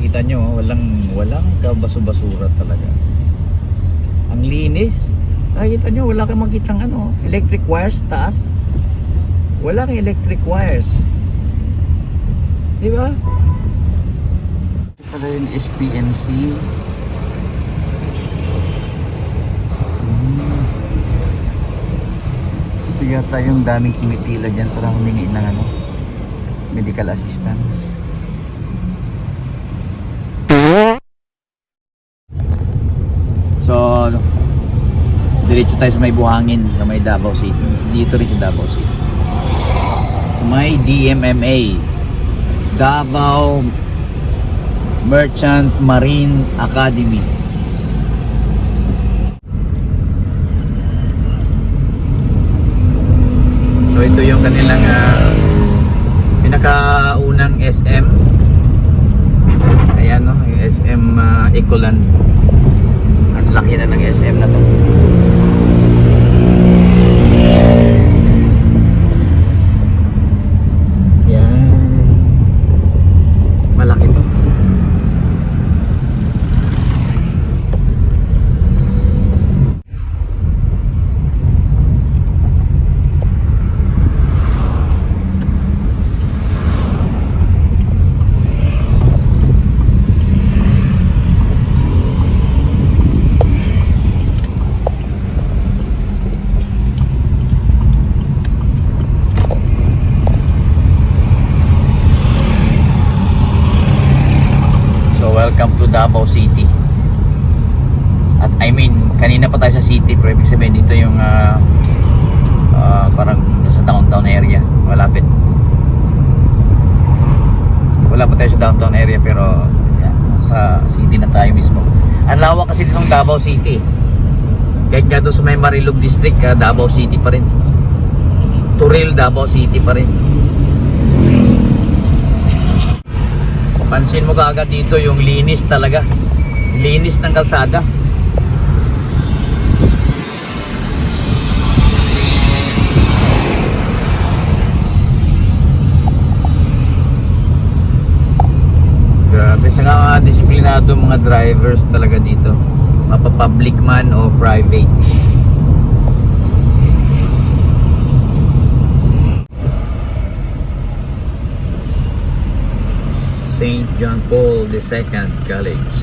Kita nyo, walang kabaso-basura talaga. Ang linis. Kita nyo, wala kang makitang electric wires taas. Wala kang electric wires. Diba? Ito pala yung SPMC. Ito yata yung daming tumitila dyan para humingi ng medical assistance. So, diretso tayo sa may Buhangin, sa may Davao City. Dito rin sa Davao City. Sa may DMMA, Davao Merchant Marine Academy. So ito yung kanilang pinakaunang SM. Ayan no, yung SM Ecoland. Ang laki na ng SM na to. Yan. Malaki to. Welcome to Davao City. At kanina pa tayo sa city, pero ibig sabihin dito yung parang nasa downtown area, malapit. Wala pa tayo sa downtown area, pero sa city na tayo mismo. Ang lawak kasi ditong Davao City. Kahit nga doon sa may Marilog District, Davao City pa rin. Turil, Davao City pa rin. Pansin mo kaagad dito yung linis talaga. Linis ng kalsada. Grabe, sa disiplinado mga drivers talaga dito. Mapa-public man o private. St. John Paul II College.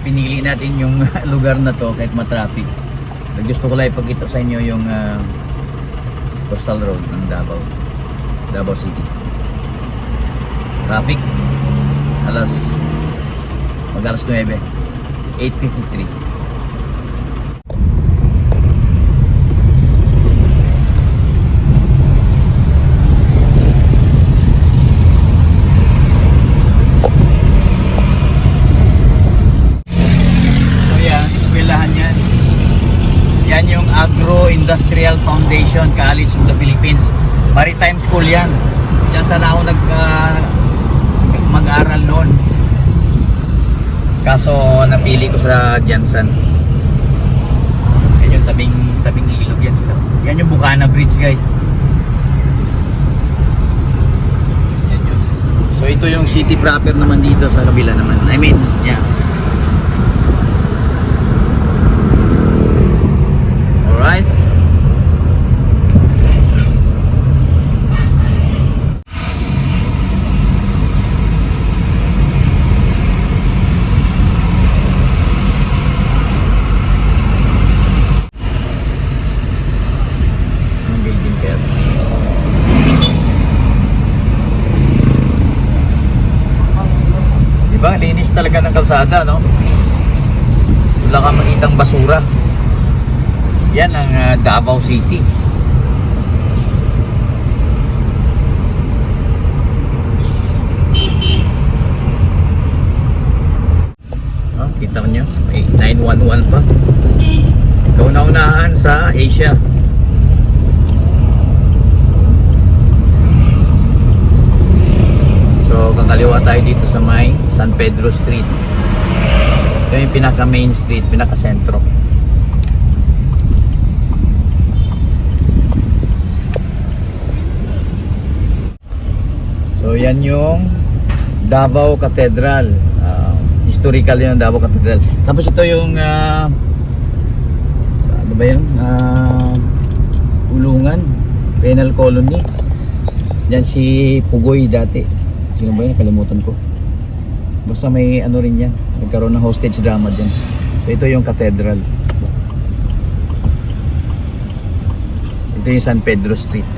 Pinili natin yung lugar na to kahit ma-traffic. Gusto ko lang ipakita sa inyo yung coastal road ng Davao City. Traffic mag-alas 9, 8:53. Yan yung Agro-Industrial Foundation College of the Philippines. Maritime School yan. Diyan sana ako mag-aral noon. Kaso napili ko sa Jansan. Yan yung tabing ilog yan sila. Yan yung Bukana Bridge, guys. Yan yun. So ito yung city proper naman dito sa kabila naman. Yeah. Alright. Diba? Linis talaga ng kalsada, no? Wala kang makitang basura. Yan ang Davao City. Kita nyo, may 911 pa. Kauna-unahan sa Asia. So kakaliwa tayo dito sa may San Pedro Street. Ito yung pinaka main street, pinaka sentro. So yan yung Davao Cathedral. Historical yung Davao Cathedral. Tapos ito yung ano ba yun? Ulungan, penal colony. Yan si Pugoy dati. Sino ba yun? Nakalimutan ko. Basta may ano rin yan. Nagkaroon ng hostage drama dyan. So ito yung cathedral. Ito yung San Pedro Street.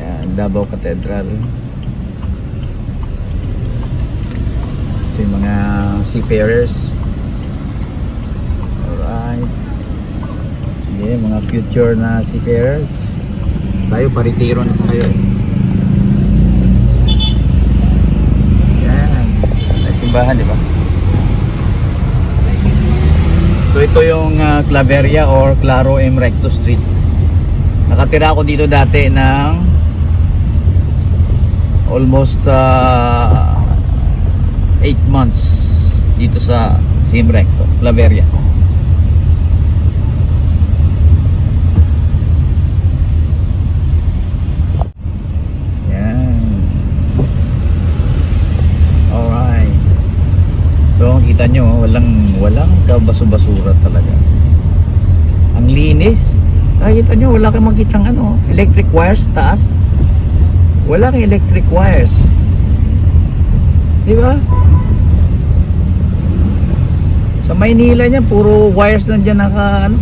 Yan, Davao Cathedral. Ito yung mga seafarers. Alright. Sige, mga future na seafarers. Tayo, paritiro na tayo. Yan. May simbahan, di ba? So ito yung Claveria or Claro M. Recto Street. Nakatira ako dito dati ng almost 8 months dito sa M. Recto, Claveria. Yan. Alright. So kita nyo, walang kabaso-basura talaga. Ang linis. Kita nyo, wala kang makitang ano, electric wires taas. Wala kang electric wires. Di ba? Sa Maynila niya, puro wires na dyan naka, ano,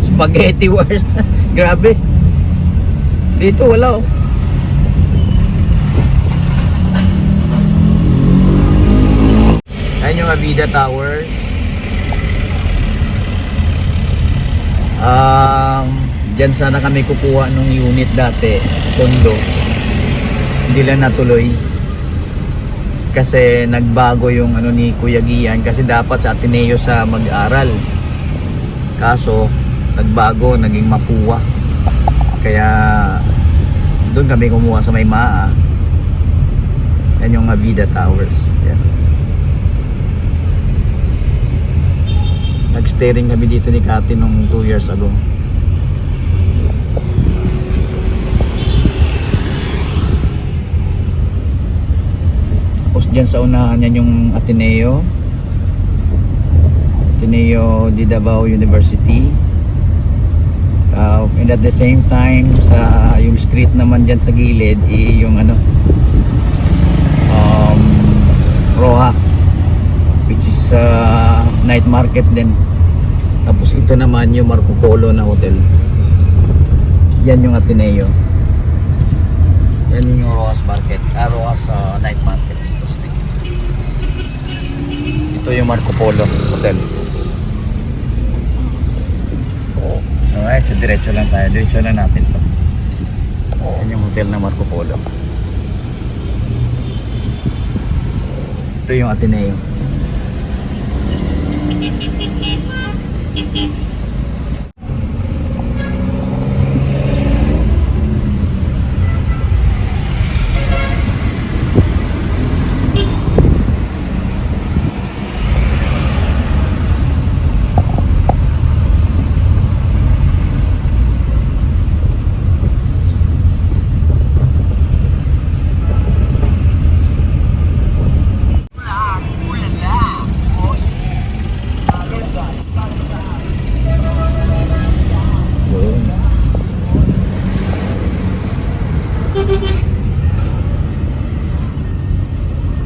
spaghetti wires na. Grabe. Dito wala, oh. Ayan yung Avida Towers. Diyan sana kami kukuha nung unit dati, condo. Hindi lang natuloy. Kasi nagbago yung ano ni Kuya Gian, kasi dapat sa Ateneo sa mag-aral. Kaso nagbago, naging Mapua. Kaya doon kami kumuha sa Maymaa. Yan yung Avida Towers. Yan. Nag-stay rin kami dito ni Kati nung 2 years ago. Tapos dyan sa unahan yan yung Ateneo di Davao University. And at the same time sa yung street naman dyan sa gilid yung ano Rojas, which is night market din. Tapos ito naman yung Marco Polo na hotel. Yan yung Ateneo. Yan yung Rojas Market, Rojas night market dito street. Ito yung Marco Polo hotel. Alright, so diretso lang tayo. Diretso lang natin to. Yan yung hotel na Marco Polo. Ito yung Ateneo.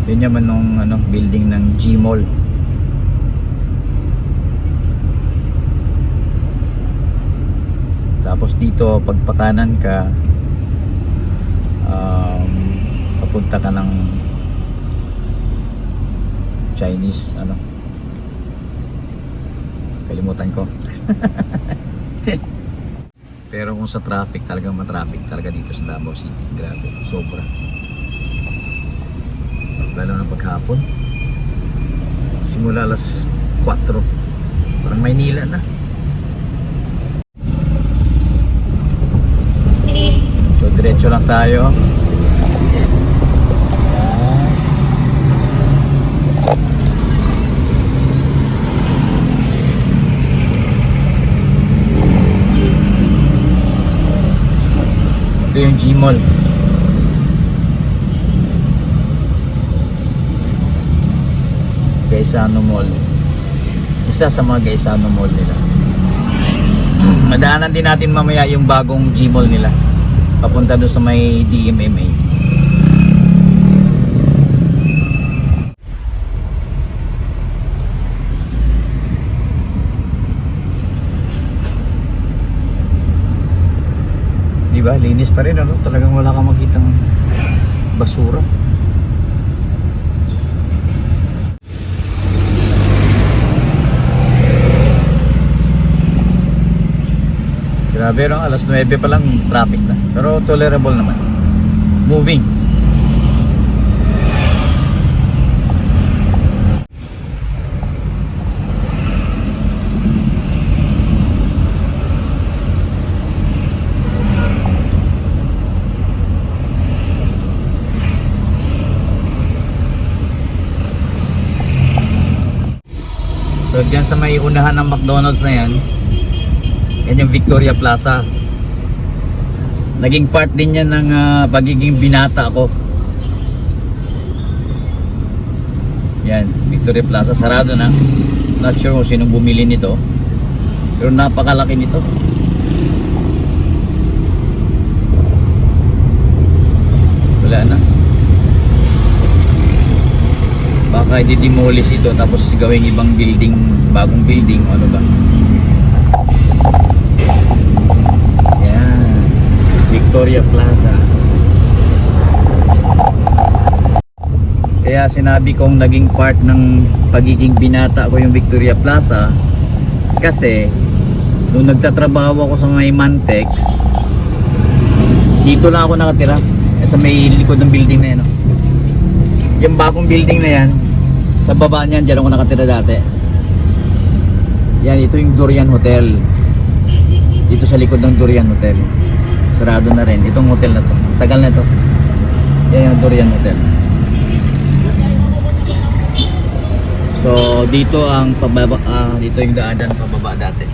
Yun naman nung ano, building ng G-Mall. Tapos dito pagpakanan ka, papunta ka ng Chinese ano, kalimutan ko. Pero kung sa traffic, talagang matraffic talaga dito sa Davao City. Grabe, sobra. Lalo na paghapon. Simula alas 4. Parang Maynila na. So diretso lang tayo. Ito yung Gmall. Gaisano Mall. Isa sa mga Gaisano Mall nila. Madaanan din natin mamaya yung bagong Gmall nila. Papunta doon sa may DMMA. Diba? Linis pa rin, ano? Talagang wala kang makitang basura. Grabe, no? Alas 9 pa lang traffic na. Pero tolerable naman. Moving. So dyan sa may unahan ng McDonald's na yan, yan yung Victoria Plaza. Naging part din yan ng pagiging binata ko. Yan, Victoria Plaza, sarado na. Not sure kung sinong bumili nito, pero napakalaki nito. Wala na. Baka i-demolish ito tapos gawing ibang building, bagong building, ano ba. Yan, Victoria Plaza. Kaya sinabi kong naging part ng pagiging binata ko yung Victoria Plaza kasi nung nagtatrabaho ako sa may Mantex, dito lang ako nakatira sa may likod ng building na yan, no? Yung bagong building na yan, sa baba niyan, dyan ako nakatira dati. Yan, ito yung Durian Hotel. Dito sa likod ng Durian Hotel. Sarado na rin. Itong hotel na to. Tagal na to. Yan yung Durian Hotel. So, dito ang pababa, dito yung daan dyan, pababa dati.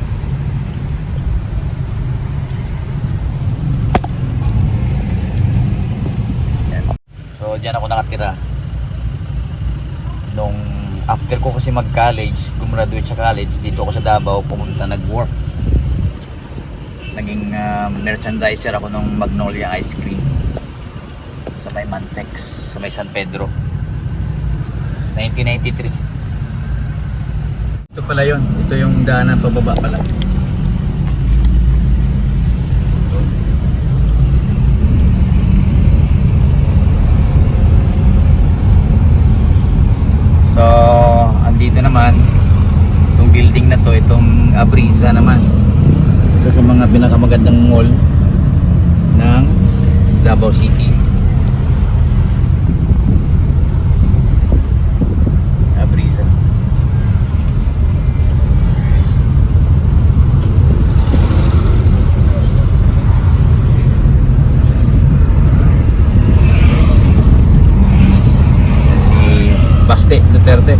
Yan. So, dyan ako nakatira. Nung after ko kasi mag-college, gumraduate sa college, dito ako sa Davao pumunta nag-work. Naging merchandiser ako ng Magnolia Ice Cream sa may Mantex, sa may San Pedro. 1993. Ito pala yun. Ito yung daanan pababa pala. So, andito naman itong building na to, itong Abrisa naman. Isa sa mga pinakamagandang mall ng Davao City. Abrisa. Baste Duterte.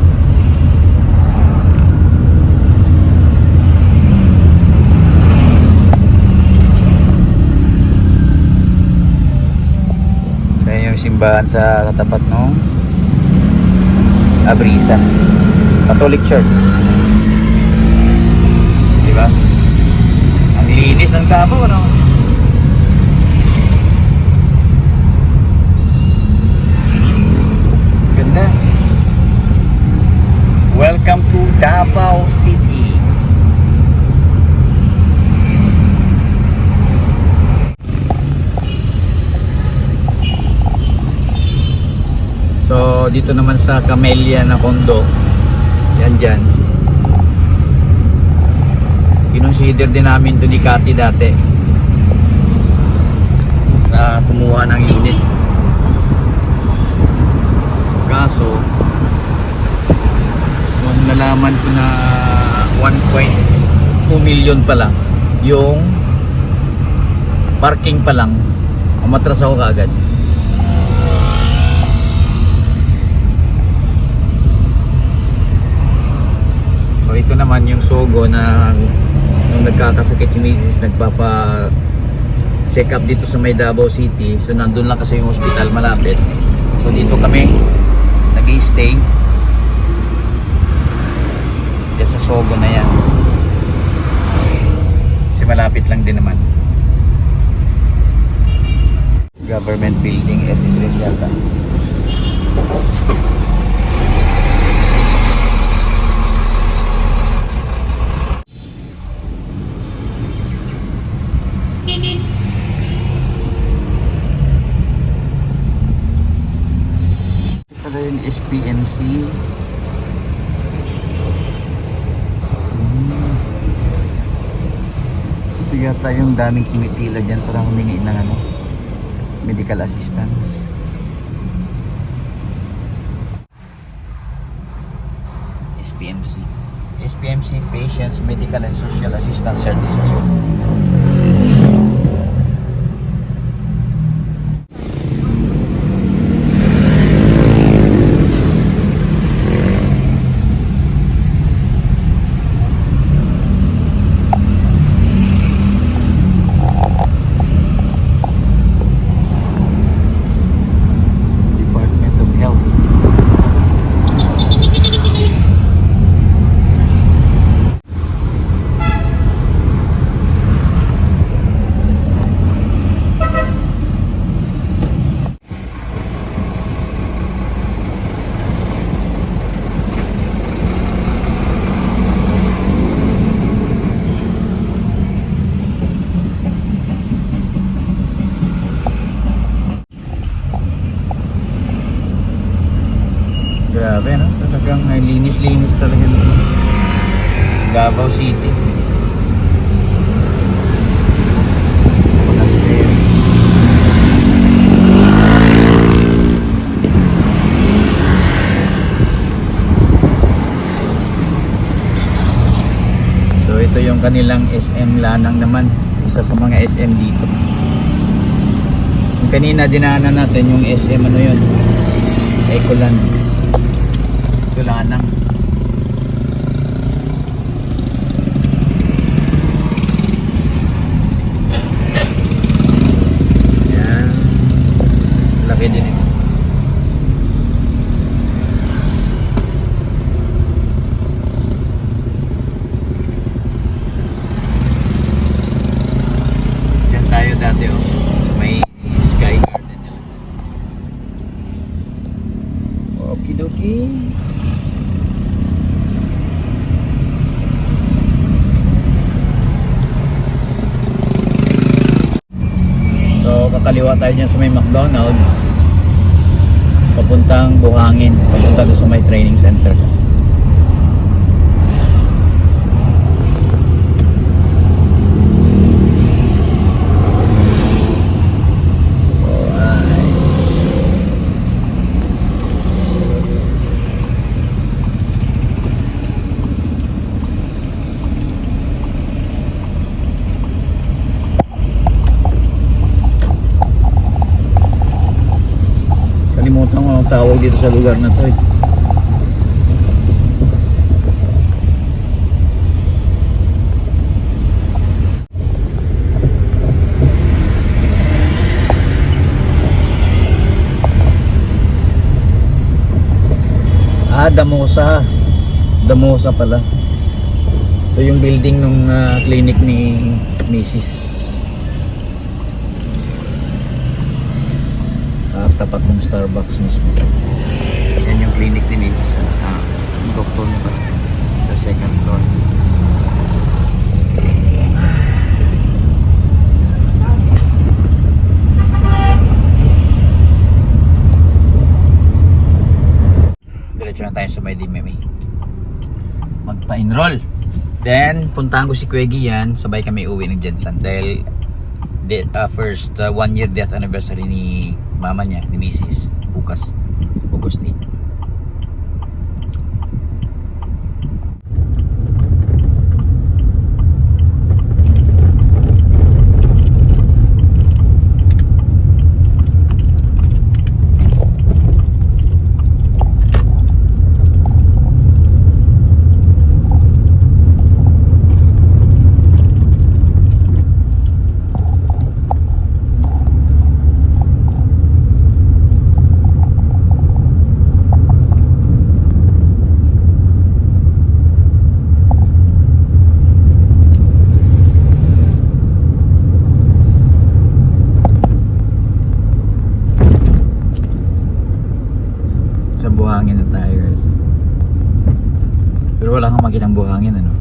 Kaya yung simbahan sa katapat ng Abrisa Catholic Church. Diba? Ang linis ng Davao, no? Ganda. Welcome to Davao City. So dito naman sa Camellia na condo, yan dyan, kinonsider din namin to ni Cathy dati na kumuha ng unit. Kaso nung nalaman ko na 1.2 million pa lang yung parking pa lang, umatras ako kaagad. So ito naman yung Sogo na nung nagkakasakit si Mrs. nagpapa check up dito sa may Davao City. So nandun lang kasi yung hospital malapit. So dito kami nag-i-stay. Diyan sa Sogo na yan. Kasi malapit lang din naman. Government building, SSS yata. Ito yung SPMC. Ito yata yung daming kumipila dyan para humingi ng ano, medical assistance. SPMC Patients Medical and Social Assistance Services. Department of Health. Grabe, no? Talagang linis-linis talaga dito. Davao City. Monastery. So ito yung kanilang SM Lanang naman. Isa sa mga SM dito. Yung kanina dinaanan natin yung SM ano yun, Ecoland. Lanang. Yan. Laki din ito. Yan tayo dati oh. May sky garden nila. Okidoki. Kaliwa tayo dyan sa may McDonald's papuntang Buhangin, papunta doon sa may training center. Kalimutan ko ang tawag dito sa lugar na to eh. Damosa. Damosa pala. Ito yung building ng clinic ni Mrs. Tapat ng Starbucks mismo. Yan yung clinic ni Mrs. Yung doktor niya pa sa second floor. Diretso na tayo sa may DMMA. Magpa-enroll. Then, puntahan ko si Queggy yan. Sabay kami uwi ng Jensen. Dahil first 1 year death anniversary ni mama niya, ni Mrs. bukas, August 8. Yes. Pero wala kang makitang buhangin, ano?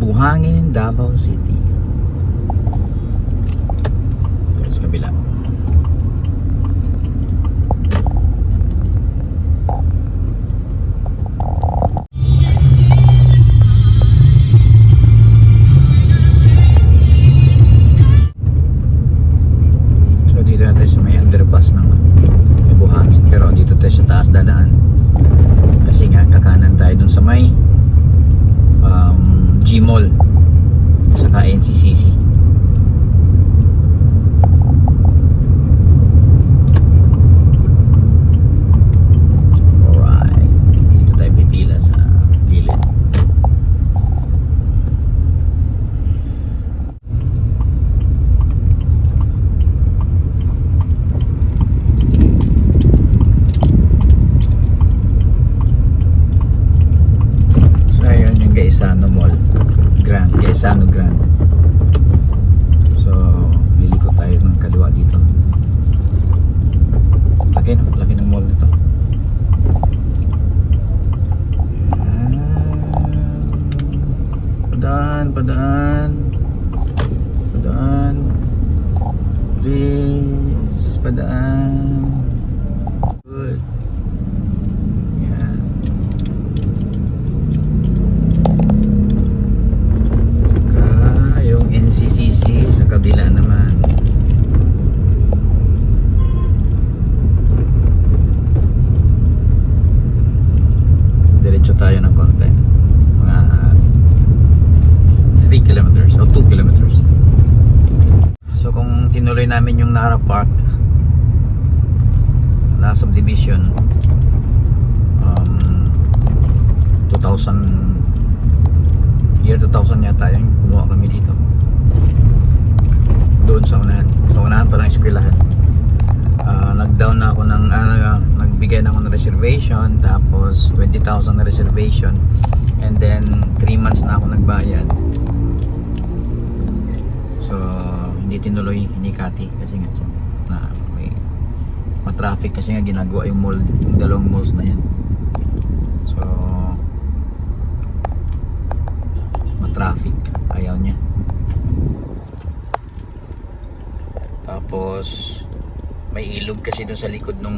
Buhangin, Davao City. Pero sa kabila. So dito na tayo sa may underpass ng may buhangin. Pero dito tayo sa taas dadaan. Kasi nga kakanan tayo dun sa may G-Mall saka NCCC. Alright, dito tayo pipila sa gilid. So ayun yung Gaisano Mall Grand, Gaisano Grand. So liliko tayo ng kaliwa dito. Laki no? Laki ng mall nito. Ayan. Padaan. Padaan. Please, padaan. Good. Yan. Saka yung NCCC sa kabila naman. Diretso tayo ng konti. Mga 3 kilometers o 2 kilometers. So kung tinuloy namin yung Nara Park na subdivision, 2000 yata yung kumuha kami dito. Doon sa unahan. Sa unahan pa ng eskwelahan. Nag-down na ako ng nagbigay na ako ng reservation, tapos 20,000 na reservation, and then 3 months na ako nagbayad. So hindi tinuloy, hinikati kasi nga na may matraffic kasi nga ginagawa yung mall, yung dalawang malls na yan. So matraffic, ayaw niya. Tapos may ilog kasi doon sa likod nung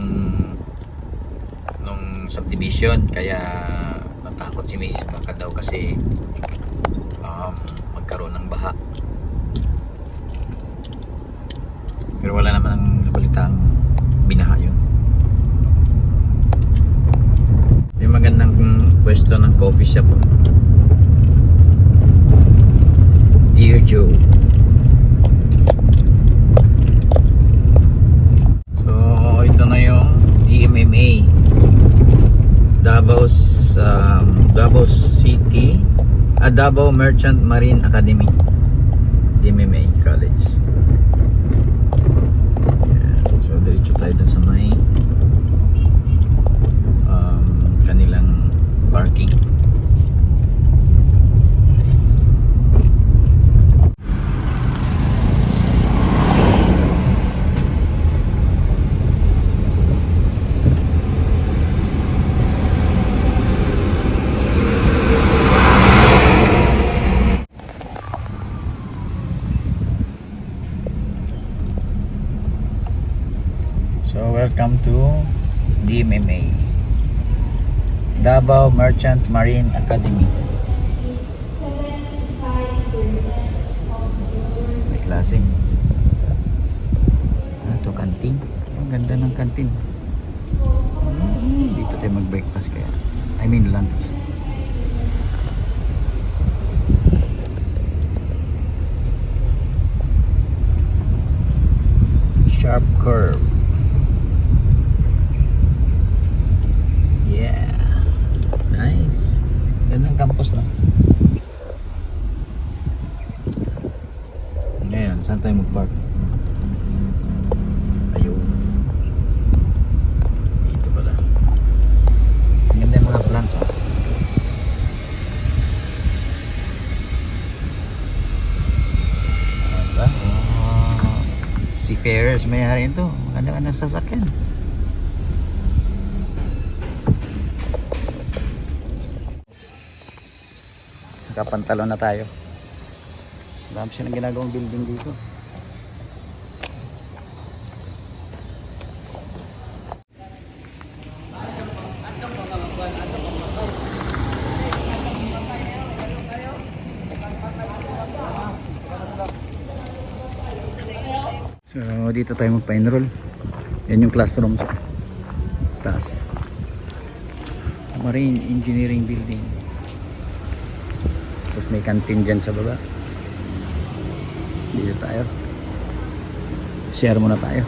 subdivision, kaya natakot si Mrs. baka daw kasi magkaroon ng baha. Pero wala naman ang balitang binaha yun. May magandang pwesto ng coffee shop. Dear Joe. So ito na yung DMMA, Davao City, Davao Merchant Marine Academy, DMMA College. So diretso tayo dun sa may kanilang parking. So welcome to DMMA, Davao Merchant Marine Academy. May klase. Ito kantin. Ang ganda ng kantin. Dito tayo mag-breakfast kaya. I mean lunch. Sharp curve. Yeah. Nice. Gandang campus na. Ngayon, saan tayo mag-park? Ayun. Dito pala. Ang ganda yung mga plants, oh. Seafarers may-ari ito. Magandang sasakyan. Nakapantalon na tayo. Marami silang ginagawang building dito. So dito tayo magpa-enroll. Yan yung classroom sa taas. Marine Engineering Building. Tapos may canteen dyan sa baba. Dito tayo. Share muna tayo.